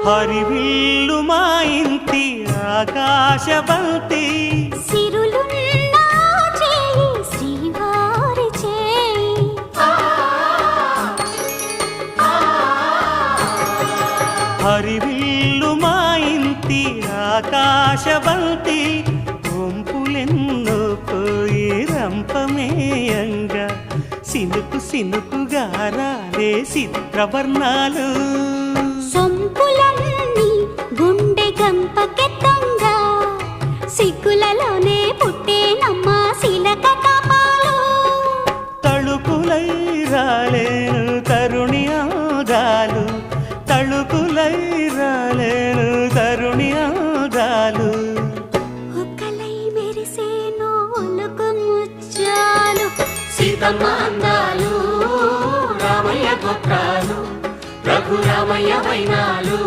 హరివిల్లు మా ఇంటి ఆకాశబంతి సిరులున్న చేయి శ్రీవారి చేయి హరివిల్లు మా ఇంటి ఆకాశబంతి వంపులెన్నో పోయి రంపమేయంగా సినుకు సినుకుగా రాలే చిత్రవర్ణాలు సొంపులన్నీ గుండె గంపకెత్తంగా సిగ్గులలోనే పుట్టేనమ్మ శిలక కపాలు తళుకులై రాలేను తరుణి ఆదాలు తళుకులై రాలేను తరుణి ఆదాలు ఒక్కలై మెరిసేను ఒలుకు ముచ్చాలు సీతమ్మ అందాలు రామయ్య గోత్రాలు రఘురామయ్య వైనాలు